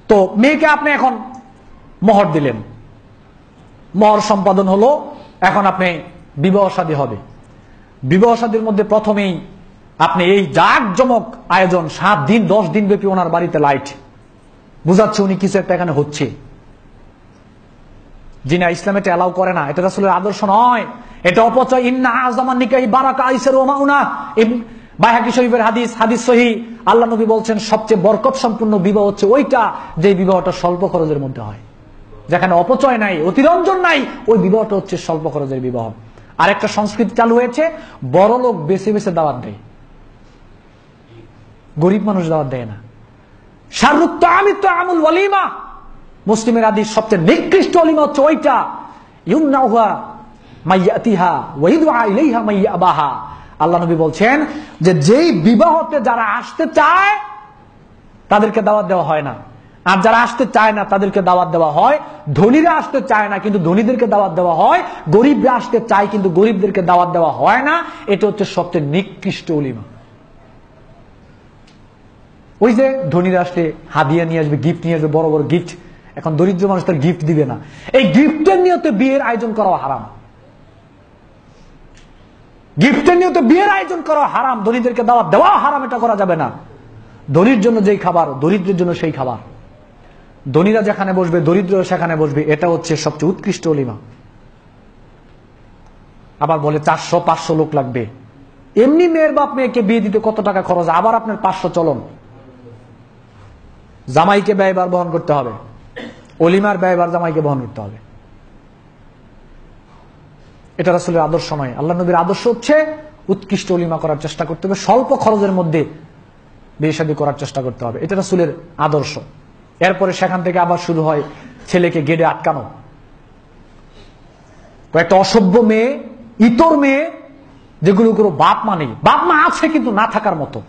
তো মেয়েকে আপনি এখন মোহর দিলেন, মোহর সম্পাদন হলো, এখন আপনি বিবাহ শাদী হবে। বিবাহ শাদীর মধ্যে প্রথমেই আপনি এই জাঁকজমক আয়োজন, 7 দিন 10 দিন ব্যাপী ওনার বাড়িতে লাইট, বুঝাচ্ছে উনি কিছু একটা এখানে হচ্ছে। যিনি ইসলামে এটা অ্যালাউ করে না, এটা রাসূলের আদর্শ নয়, এটা অপচয়। ইন্না আযামান নিকাহি বারাকা আইসার ওয়া মাউনা, বাইহাকী শরীফের হাদিস, হাদিস সহিহ। আল্লাহ নবী বলছেন সবচেয়ে বরকত সম্পূর্ণ বিবাহ হচ্ছে ওইটা যে বিবাহটা স্বল্প খরচের মধ্যে হয়, যেখানে অপচয় নাই, অতিরঞ্জন নাই, ওই বিবাহটা হচ্ছে স্বল্প খরচের বিবাহ। আর একটা সংস্কৃতি চালু হয়েছে, বড় লোক বেছে বেছে দাওয়াত দেয়, গরিব মানুষ দাওয়াত দেয় না। শাররুত তাআমি তাআমুল ওয়ালিমা, মুসলিমের হাদিস, সবচেয়ে নিকৃষ্ট ওলিমা হচ্ছে ওইটা, ইউমনাউহা মাইয়াতিহা ওয়া ইদআ ইলাইহা মাইয়াবাহা। আল্লাহ নবী বলছেন যে যেই বিবাহতে যারা আসতে চায় তাদেরকে দাওয়াত দেওয়া হয় না, আর যারা আসতে চায় না তাদেরকে দাওয়াত দেওয়া হয়। ধনীরা আসতে চায় না কিন্তু ধনীদেরকে দাওয়াত দেওয়া হয়, গরিবরা আসতে চায় কিন্তু গরিবদেরকে দাওয়াত দেওয়া হয় না। এটা হচ্ছে সবচেয়ে নিকৃষ্ট ওলিমা। ওই যে ধনীরা আসলে হাদিয়া নিয়ে আসবে, গিফট নিয়ে আসবে, বড় বড় গিফট। এখন দরিদ্র মানুষ তার গিফট দিবে না, এই গিফটের নিয়তে বিয়ের আয়োজন করা হারাম, গিফটের নিয়তে বিয়ের আয়োজন করা হারাম, ধনীদেরকে দাওয়াত দেওয়া হারাম, এটা করা যাবে না। ধনীর জন্য যেই খাবার, দরিদ্রের জন্য সেই খাবার। ধনীরা যেখানে বসবে দরিদ্র সেখানে বসবে, এটা হচ্ছে সবচেয়ে উৎকৃষ্ট ওলিমা। আবার বলে 400-500 লোক লাগবে। এমনি মেয়ের বাপ মেয়েকে বিয়ে দিতে কত টাকা খরচ, আবার আপনার 500 চলন, জামাইকে ব্যয়ভার বহন করতে হবে, ওলিমার ব্যয়ভার জামাইকে বহন করতে হবে। এটা রাসূলের আদর্শ নয়। আল্লাহ নবীর আদর্শ হচ্ছে উৎকৃষ্ট ওলিমা করার চেষ্টা করতে হবে, স্বল্প খরচের মধ্যে বিয়ে শাদী করার চেষ্টা করতে হবে, এটা রাসূলের আদর্শ। এরপরে সেখান থেকে আবার শুরু হয় ছেলেকে গেটে আটকানো। কয়েকটা অসভ্য মেয়ে, ইতর মেয়ে, যেগুলো কোনো বাপ মা নেই, বাপ মা আছে কিন্তু না থাকার মতো।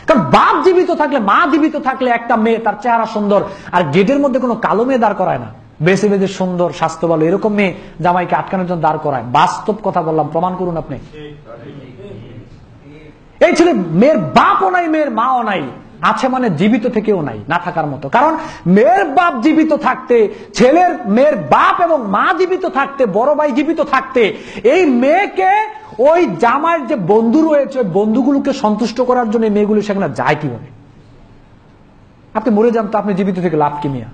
কারণ বাপ জীবিত থাকলে, মা জীবিত থাকলে একটা মেয়ে তার চেহারা সুন্দর, আর গেটের মধ্যে কোনো কালো মেয়ে দাঁড় করায় না, বেছে বেছে সুন্দর স্বাস্থ্য ভালো এরকম মেয়ে জামাইকে আটকানোর জন্য দাঁড় করায়। বাস্তব কথা বললাম, প্রমাণ করুন আপনি। এই ছেলে মেয়ের বাপও নাই, মেয়ের মাও নাই, আছে মানে জীবিত থেকেও নাই, না থাকার মতো। কারণ মেয়ের বাপ জীবিত থাকতে, মেয়ের বাপ এবং মা জীবিত থাকতে, বড় ভাই জীবিত থাকতে, এই মেয়েকে ওই জামাইয়ের যে বন্ধু রয়েছে ওই বন্ধুগুলোকে সন্তুষ্ট করার জন্য মেয়েগুলো সেখানে যায় কিভাবে? আপনি মরে যান তো আপনি জীবিত থেকে লাভ কি মিয়া?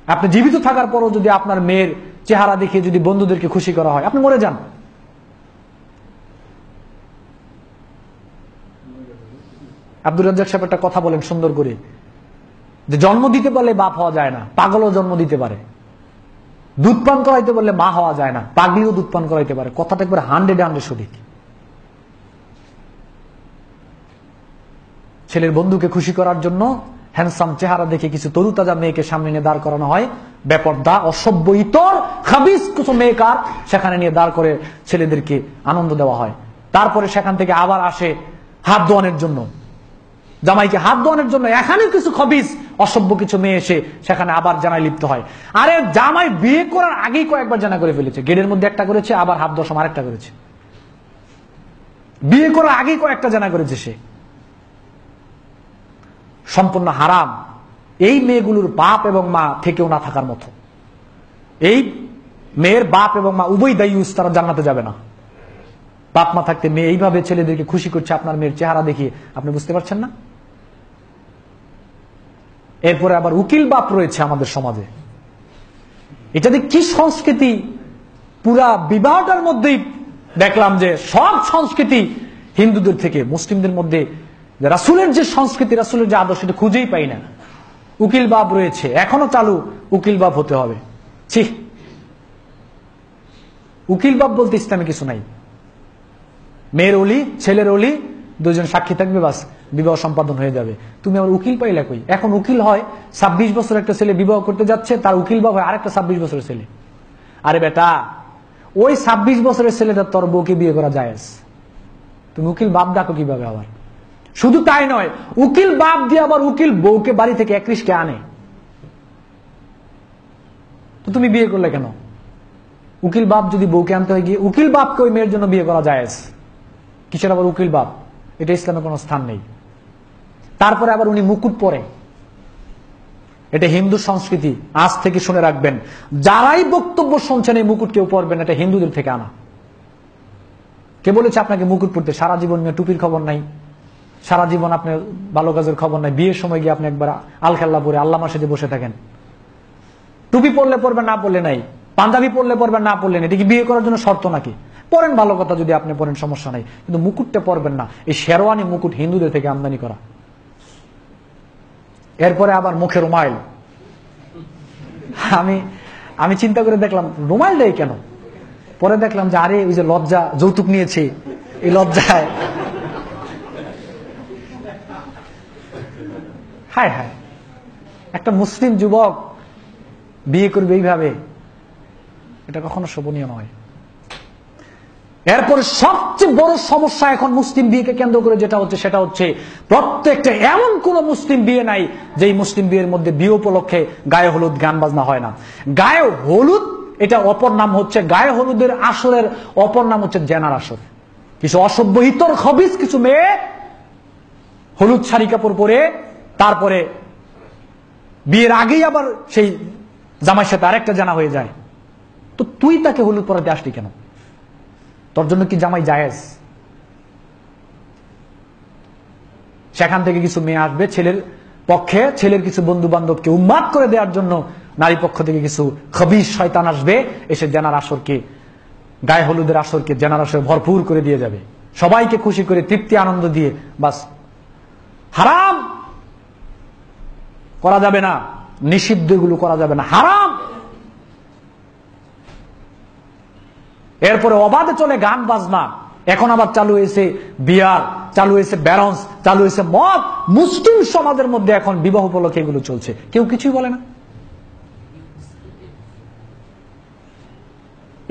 আপনি জীবিত থাকার পরও যদি আপনার মেয়ের চেহারা দেখে যদি বন্ধুদেরকে খুশি করা হয়, আপনি মরে যান। আব্দুর রাজ্জাক সাহেব একটা কথা বলেন সুন্দর করে, যে জন্ম দিতে পারলে বাপ হওয়া যায় না, পাগলও জন্ম দিতে পারে। দুধ পান করাইতে পারলে মা হওয়া যায় না, পাগলিও দুধ পান করাইতে পারে। কথাটা একবার 100 সঠিক। ছেলের বন্ধুকে খুশি করার জন্য হ্যান্ডসাম চেহারা দেখে কিছু তরুতাজা মেয়েকে সামনে নিয়ে দাঁড় করানো হয়, বেপর্দা অসভ্য ইতর খাবিস কিছু মেয়েকার সেখানে নিয়ে দাঁড় করে ছেলেদেরকে আনন্দ দেওয়া হয়। তারপরে সেখান থেকে আবার আসে হাত ধোয়ানোর জন্য, জামাইকে হাত ধোয়ানোর জন্য এখানে কিছু খবিস অসভ্য কিছু মেয়ে এসে সেখানে আবার জানায় লিপ্ত হয়। আরে জামাই বিয়ে করার আগেই কয়েকবার জানা করে ফেলেছে, গেটের মধ্যে একটা করেছে, আবার হাত ধোয়ার সময় আরেকটা করেছে, বিয়ে করার আগেই কয়েকটা জানা করেছে সে। সম্পূর্ণ হারাম। এই মেয়েগুলোর বাপ এবং মা থেকেও না থাকার মতো। এই মেয়ের বাপ এবং মা উভয় দায়ুস, তারা জান্নাতে যাবে না। বাপ মা থাকতে মেয়ে এইভাবে ছেলেদেরকে খুশি করছে আপনার মেয়ের চেহারা দেখিয়ে, আপনি বুঝতে পারছেন না? এরপরে আবার উকিল বাপ রয়েছে আমাদের সমাজে। এটা যে কি সংস্কৃতি! পুরা বিবাহটার মধ্যেই দেখলাম যে সব সংস্কৃতি হিন্দুদের থেকে মুসলিমদের মধ্যে রাসূলের যে সংস্কৃতি, রাসূলের যে আদর্শ, সেটা খুঁজেই পাই না। উকিল বাপ রয়েছে, এখনো চালু, উকিল বাপ হতে হবে। ছি, উকিল বাপ বলতে ইসলামে কিছু নাই। মেয়ের ওলি, ছেলের ওলি, দুজন সাক্ষী থাকবে, বাস বিবাহ সম্পাদন হয়ে যাবে। তুমি আবার উকিল পাইলা কই? এখন উকিল হয় 26 বছর একটা ছেলে বিবাহ করতে যাচ্ছে, তার উকিল বাপ হয় আরেকটা 26 বছরের ছেলে। আরে বেটা, ওই 26 বছরের ছেলেটা তোর বউকে বিয়ে করা জায়েজ, তুমি উকিল বাপ ডাকো কিভাবে? আবার শুধু তাই নয়, উকিল বাপ দিয়ে আবার উকিল বউকে বাড়ি থেকে একরিশকে আনে, তো তুমি বিয়ে করলে কেন? উকিল বাপ যদি বউকে আনতে হয় গিয়ে, উকিল বাপকে ওই মেয়ের জন্য বিয়ে করা জায়েজ, কিসের আবার উকিল বাপ? এটা ইসলামে কোনো স্থান নেই। তারপরে আবার উনি মুকুট পরে, এটা হিন্দু সংস্কৃতি, আজ থেকে শুনে রাখবেন। যারাই বক্তব্য শুনছেন এই মুকুট কেউ পরবেন, এটা হিন্দুদের থেকে আনা। কে বলেছে আপনাকে মুকুট পড়তে? সারা জীবন নিয়ে টুপির খবর নাই, সারা জীবন আপনার ভালো কাজের খবর নাই, বিয়ের সময় গিয়ে আপনি একবার আল খেল্লা পরে আল্লাহ মাসে বসে থাকেন। টুপি পরলে পরবেন, না পরলে নাই। পাঞ্জাবি পরলে পরবেন, না পরলে নেই। এটা কি বিয়ে করার জন্য শর্ত নাকি? পরেন, ভালো কথা, যদি আপনি পরেন সমস্যা নাই, কিন্তু মুকুটটা পরবেন না। এই শেরওয়ানি মুকুট হিন্দুদের থেকে আমদানি করা। এরপরে আবার মুখে রুমাইল। আমি চিন্তা করে দেখলাম রুমাইল দেয় কেন? পরে দেখলাম যে আরে ওই যে লজ্জা, যৌতুক নিয়েছে, এই লজ্জায়। হায় হায়, একটা মুসলিম যুবক বিয়ে করবে এইভাবে, এটা কখনো শোভনীয় নয়। এরপরে সবচেয়ে বড় সমস্যা এখন মুসলিম বিয়েকে কেন্দ্র করে যেটা হচ্ছে, সেটা হচ্ছে প্রত্যেকটা এমন কোন মুসলিম বিয়ে নাই যেই মুসলিম বিয়ের মধ্যে বিয়ে উপলক্ষে গায়ে হলুদ গান বাজনা হয় না। গায়ে হলুদ এটা অপর নাম হচ্ছে, গায়ে হলুদের আসরের অপর নাম হচ্ছে জেনার আসর। কিছু অসভ্য ইতর খবিস কিছু মেয়ে হলুদ শাড়ি কাপড় পরে তারপরে বিয়ের আগেই আবার সেই জামাইয়ের সাথে আরেকটা জানা হয়ে যায়। তো তুই তাকে হলুদ পরাতে আসলি কেন? তোর জন্য কি জামাই জায়েজ? সেখান থেকে কিছু মেয়ে আসবে ছেলের পক্ষে, ছেলের কিছু বন্ধু বান্ধবকে উন্মাদ করে দেওয়ার জন্য নারী পক্ষ থেকে কিছু খবিশ শয়তান আসবে, এসে জেনার আসরকে, গায়ে হলুদের আসরকে জেনার আসরে ভরপুর করে দিয়ে যাবে, সবাইকে খুশি করে তৃপ্তি আনন্দ দিয়ে। বাস, হারাম করা যাবে না, নিষিদ্ধ এগুলো করা যাবে না, হারাম। এরপরে অবাধে চলে গান বাজনা। এখন আবার চালু হয়েছে বিয়ার, চালু হয়েছে ব্যারন্স, চালু হয়েছে মদ। মুসলিম সমাজের মধ্যে এখন বিবাহ উপলক্ষে এগুলো চলছে, কেউ কিছুই বলে না।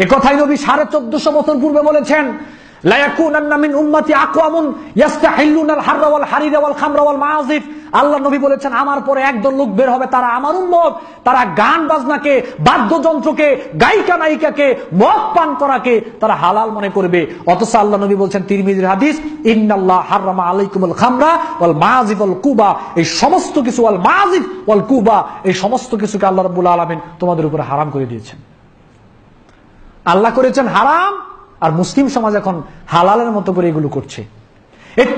একথাই নবী 1450 বছর পূর্বে বলেছেন, লা ইয়াকুনান্না মিন উম্মতি আকওয়ামুন ইস্তাহিল্লুনাল হাররা ওয়াল হারিরা ওয়াল খামরা ওয়াল মাআজিফ। আল্লাহ নবী বলেছেন, আমার পরে একদল লোক বের হবে, তারা আমার উম্মত, তারা গান বাজনাকে, বাদ্যযন্ত্রকে, গায়িকা নায়িকাকে, মদ পান করাকে তারা হালাল মনে করবে। অথচ আল্লাহ নবী বলছেন, তিরমিজির হাদিস, ইন্নাল্লাহ হাররামা আলাইকুমুল খামরা ওয়াল মাআজিফ ওয়াল কুবা। এই সমস্ত কিছু, ওয়াল মাআজিফ ওয়াল কুবা, এই সমস্ত কিছুকে আল্লাহ রাব্বুল আলামিন তোমাদের উপরে হারাম করে দিয়েছেন। আল্লাহ করেছেন হারাম, আর মুসলিম সমাজ এখন হালালের মতো করে এগুলো করছে।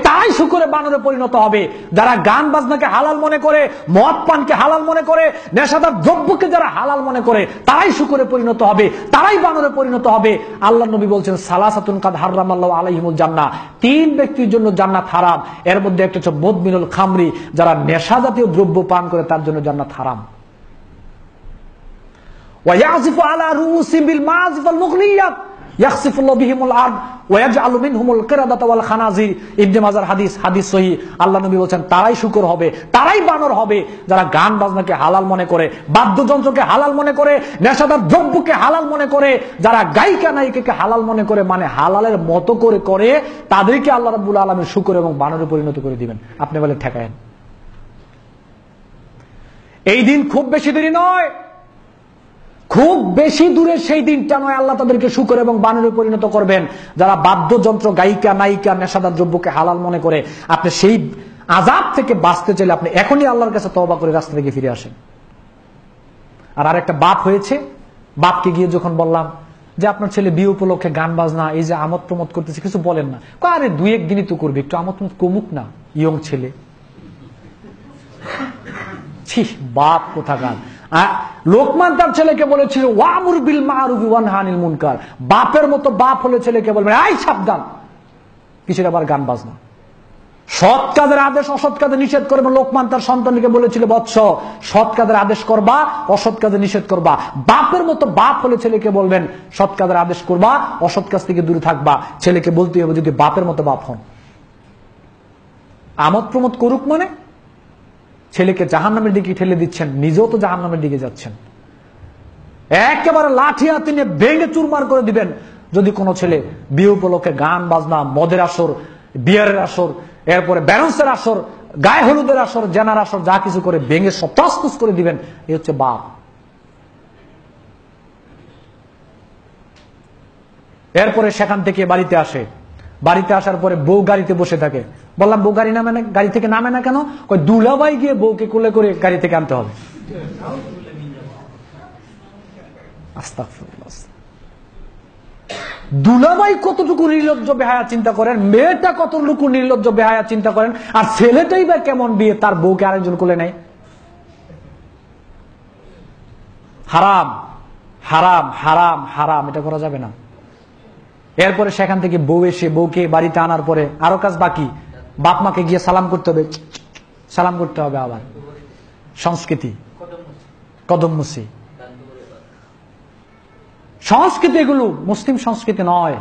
তাই শুকরে বানরে পরিণত হবে যারা গান বাজনাকে হালাল মনে করে, মদ পানকে হালাল মনে করে, নেশাদার দ্রব্যকে যারা হালাল মনে করে, তারাই শুকরে পরিণত হবে, তারাই বানরে পরিণত হবে। আল্লাহ নবী বলছেন, সালাসাতুন কাদ হারামাল্লাহু আলাইহিমুল জান্নাহ, 3 ব্যক্তির জন্য জান্নাত হারাম। এর মধ্যে একটা হচ্ছে মুদমিনুল খামরি, যারা নেশা জাতীয় দ্রব্য পান করে তার জন্য জান্নাত হারাম। ওয়া ইয়াযিফু আলা রুউসিহিম বিল মাযিফ আল মুগনিয়াত ইয়াখসিফুল্লাহু বিহিমুল আরদ ওয়া ইয়াজআলু মিনহুমুল কিরাদাতা ওয়াল খানাজির। ইবনে মাজার হাদিস, হাদিস সহিহ। আল্লাহ নবী বলেন, তারাই শুকর হবে, তারাই বানর হবে যারা গান বাজনাকে হালাল মনে করে, বাদ্যযন্ত্রকে হালাল মনে করে, নেশাদার দ্রব্যকে হালাল মনে করে, যারা গায়িকা নায়িকাকে হালাল মনে করে, মানে হালালের মতো করে করে, তাদেরকে আল্লাহ রাব্বুল আলামিন শুকর এবং বানরে পরিণত করে দিবেন। আপনি বলে ঠেকায়েন। এই দিন খুব বেশি দেরি নয়, খুব বেশি দূরে সেই দিনটা নয়, আল্লাহ তাদেরকে শুকর এবং বানরে পরিণত করবেন যারা বাদ্যযন্ত্র, গায়িকা নায়িকা, নেশাদার দ্রব্যকে হালাল মনে করে। আপনি সেই আযাব থেকে বাঁচতে চাইলে আপনি এখনই আল্লাহর কাছে তওবা করে রাস্তা থেকে ফিরে আসেন। আর আরেকটা বাপ হয়েছে, বাপকে গিয়ে যখন বললাম যে আপনার ছেলে বিয়ে উপলক্ষে গান বাজনা এই যে আমোদ প্রমোদ করতেছে, কিছু বলেন না। আরে 2-1 দিনই তো করবে, একটু আমোদ প্রমোদ কমুক না, ইয়ং ছেলে। ছি, বাপ কোথাকার। লোকমান তার ছেলেকে বলেছিল, ওয়ামুর বিল মারুফ ওয়ানহা আনিল মুনকার। বাপের মতো বাপ হলে ছেলেকে বলবেন, এই সাবধান, কিসের আবার গান বাজনা। সৎ কাজের আদেশ, অসৎ কাজে নিষেধ করবে। লোকমান তার সন্তানকে বলেছিল, বৎস, সৎ কাজের আদেশ করবা, অসৎ কাজে নিষেধ করবা। বাপের মতো বাপ হলে ছেলেকে বলবেন, সৎ কাজের আদেশ করবা, অসৎ কাজ থেকে দূরে থাকবা। ছেলেকে বলতে হবে যদি বাপের মতো বাপ হন। আমোদ প্রমোদ করুক মানে ছেলেকে জাহান্নামের দিকে ঠেলে দিচ্ছেন, নিজেও তো জাহান্নামের দিকে যাচ্ছেন। একেবারে লাঠি হাতে নিয়ে ভেঙে চুরমার করে দিবেন যদি কোনো ছেলে বিয়ে উপলক্ষে গান বাজনা, মদের আসর, বিয়ারের আসর, এরপরে ব্যারন্সের আসর, গায়ে হলুদের আসর, জেনার আসর, যা কিছু করে ভেঙে সব তছনছ করে দিবেন। এই হচ্ছে বাপ। এরপরে সেখান থেকে বাড়িতে আসে, বাড়িতে আসার পরে বউ গাড়িতে বসে থাকে। বললাম, বউ গাড়ি থেকে নামে না কেন? দুলাভাই গিয়ে বউকে কোলে করে গাড়ি থেকে আনতে হবে। আস্তাগফিরুল্লাহ। দুলাভাই কতটুকু নির্লজ্জ বেহায়া চিন্তা করেন, মেয়েটা কতটুকু নির্লজ্জ বেহায়া চিন্তা করেন, আর ছেলেটাই বা কেমন বিয়ে তার বউকে আরেকজন কোলে নেয়। হারাম হারাম হারাম হারাম, এটা করা যাবে না। এরপরে সেখান থেকে বউ এসে বউকে বাড়িতে আনার পরে আরো কাজ বাকি, বাপ মাকে গিয়ে সালাম করতে হবে, সালাম করতে হবে। আবার সংস্কৃতি, কদম মুসি সংস্কৃতি, এগুলো মুসলিম সংস্কৃতি নয়,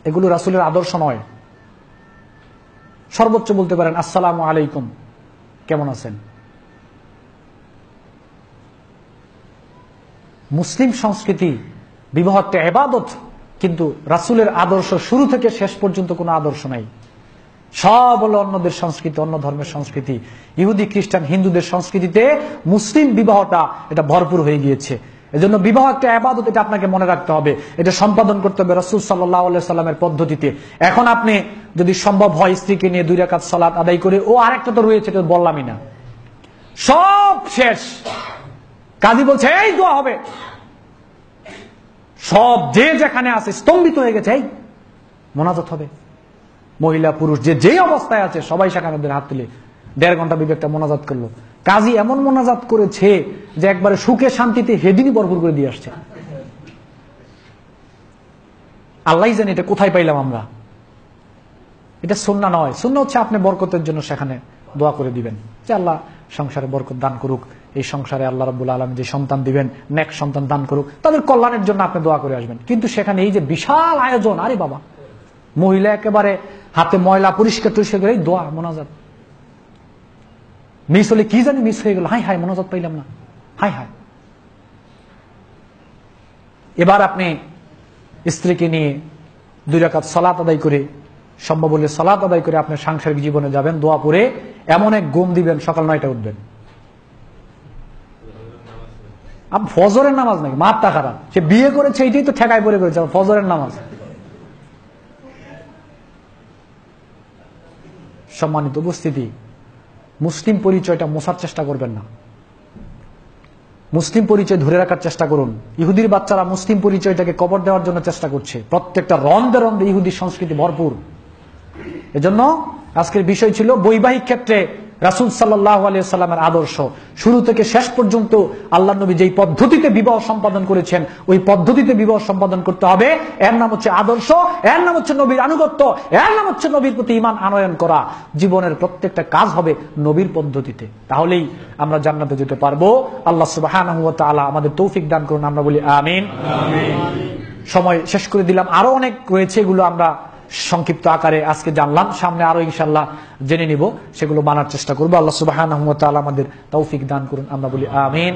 এগুলো রাসূলের আদর্শ নয়। সর্বোচ্চ বলতে পারেন আসসালামু আলাইকুম, কেমন আছেন। মুসলিম সংস্কৃতি বিবাহ একটা ইবাদত, কিন্তু রাসূলের আদর্শ শুরু থেকে শেষ পর্যন্ত কোনো আদর্শ নাই। সব হলো অন্যদের সংস্কৃতি, অন্য ধর্মের সংস্কৃতি। ইহুদি খ্রিস্টান হিন্দুদের সংস্কৃতিতে মুসলিম বিবাহটা এটা ভরপুর হয়ে গিয়েছে। এজন্য বিবাহ একটা ইবাদত, এটা আপনাকে মনে রাখতে হবে। এটা সম্পাদন করতে হবে রাসূল সাল্লাল্লাহু আলাইহি সাল্লামের পদ্ধতিতে। এখন আপনি যদি সম্ভব হয় স্ত্রীকে নিয়ে 2 রাকাত সালাত আদায় করে, ও আরেকটা তো রয়েছে, এটা বললামই না, সব শেষ। কাজী বলছে এই দোয়া হবে, সব যে যেখানে আছে স্তম্ভিত হয়ে গেছে, এই মোনাজাত হবে। মহিলা পুরুষ যে যেই অবস্থায় আছে সবাই সেখানে হাত তুলে 1.5 ঘন্টা বিবেকটা মোনাজাত করলো। কাজী এমন মোনাজাত করেছে যে একবারে সুখে শান্তিতে হেদিনই ভরপুর করে দিয়ে আসছে। আল্লাহ জানে এটা কোথায় পাইলাম আমরা। এটা সুন্নাহ নয়। সুন্নাহ হচ্ছে আপনি বরকতের জন্য সেখানে দোয়া করে দিবেন যে আল্লাহ সংসারে বরকত দান করুক, এই সংসারে আল্লাহ রাব্বুল আলামিন যে সন্তান দিবেন নেক সন্তান দান করুক, তাদের কল্যাণের জন্য আপনি দোয়া করে আসবেন। কিন্তু সেখানে এই যে বিশাল আয়োজন, আরে বাবা, মহিলা একেবারে হাতে ময়লা পরিষ্কার টরিষ্কার করে দোয়া মোনাজাত, মিস হলে কি জানি মিস হয়ে গেল, হাই হাই মোনাজাত পাইলাম না, হাই হাই। এবার আপনি স্ত্রীকে নিয়ে 2 রাকাত সালাত আদায় করে, সম্ভব হলে সালাত আদায় করে আপনি সাংসারিক জীবনে যাবেন, দোয়া পড়ে এমন এক ঘুম দিবেন, সকাল 9টায় উঠবেন। ফজরের নামাজ নাকি, মাথা খারাপ, সে বিয়ে করেছে এইটাই তো ঠেকায় পড়ে করেছে, ফজরের নামাজ। সম্মানিত উপস্থিতি, মুসলিম পরিচয়টা মোছার চেষ্টা করবেন না, মুসলিম পরিচয় ধরে রাখার চেষ্টা করুন। ইহুদির বাচ্চারা মুসলিম পরিচয়টাকে কবর দেওয়ার জন্য চেষ্টা করছে, প্রত্যেকটা রন্ধে রন্ধে ইহুদি সংস্কৃতি ভরপুর। এজন্য আজকের বিষয় ছিল বৈবাহিক ক্ষেত্রে রাসূল সাল্লাল্লাহু আলাইহি সাল্লামের আদর্শ। শুরু থেকে শেষ পর্যন্ত আল্লাহর নবী যেই পদ্ধতিতে বিবাহ সম্পাদন করেছেন, ওই পদ্ধতিতে বিবাহ সম্পাদন করতে হবে। এর নাম হচ্ছে আদর্শ, এর নাম হচ্ছে নবীর আনুগত্য, এর নাম হচ্ছে নবীর প্রতি ঈমান আনয়ন করা। জীবনের প্রত্যেকটা কাজ হবে নবীর পদ্ধতিতে, তাহলেই আমরা জান্নাতে যেতে পারবো। আল্লাহ সুবহানাহু ওয়া তাআলা আমাদের তৌফিক দান করুন, আমরা বলি আমিন। সময় শেষ করে দিলাম, আরো অনেক রয়েছে, এগুলো আমরা সংক্ষিপ্ত আকারে আজকে জানলাম, সামনে আরো ইনশাআল্লাহ জেনে নিব, সেগুলো মানার চেষ্টা করবো। আল্লাহ সুবহানাহু ওয়া তাআলা আমাদের তৌফিক দান করুন, আমরা বলি আমিন।